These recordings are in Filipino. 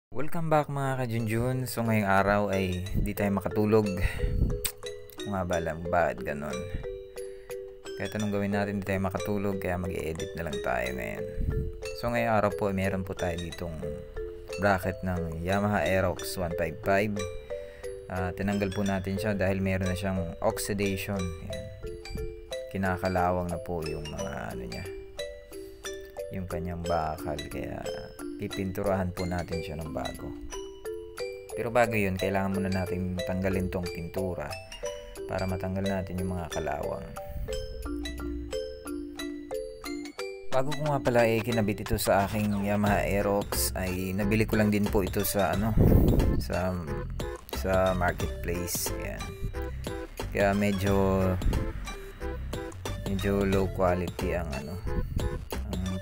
Welcome back mga kajunjun. So ngayong araw ay di tayo makatulog. Kung nga ba alam bakit ganon. Kahit anong gawin natin di tayo makatulog, kaya mag-i-edit na lang tayo ngayon. So ngayong araw po meron po tayo ditong bracket ng Yamaha Aerox 155. Tinanggal po natin siya dahil meron na siyang oxidation. Yan. Kinakalawang na po yung mga ano niya, yung kanyang bakal, kaya pipinturahan po natin siya ng bago. Pero bago yun, kailangan muna natin tanggalin tong pintura para matanggal natin yung mga kalawang. Bago ko nga pala kinabit ito sa aking Yamaha Aerox, ay nabili ko lang din po ito sa sa marketplace. Yan. Kaya medyo low quality ang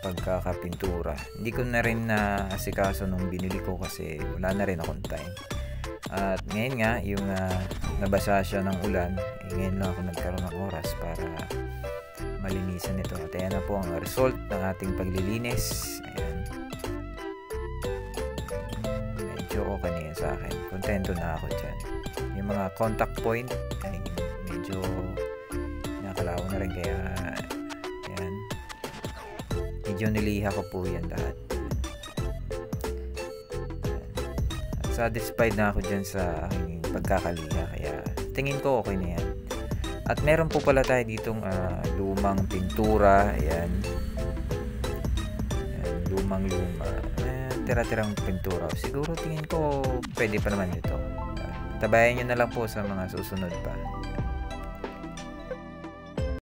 pagkakapintura. Hindi ko na rin na asikaso nung binili ko kasi wala na rin akong time. At ngayon nga, yung nabasa siya ng ulan, ngayon lang ako nagkaroon ng oras para malinisan ito. At ayan na po ang result ng ating paglilinis. Ayan. Medyo okay na yan sa akin. Kontento na ako dyan. Yung mga contact point ay medyo nakalaw na rin, kaya ayan, medyo niliha ko po yan lahat. At satisfied na ako dyan sa aking pagkakaliha, kaya tingin ko okay na yan. At meron po pala tayo ditong lumang pintura. Ayan, lumang tira-tirang pintura. Siguro tingin ko pwede pa naman ito. Tabayan nyo na lang po sa mga susunod pa.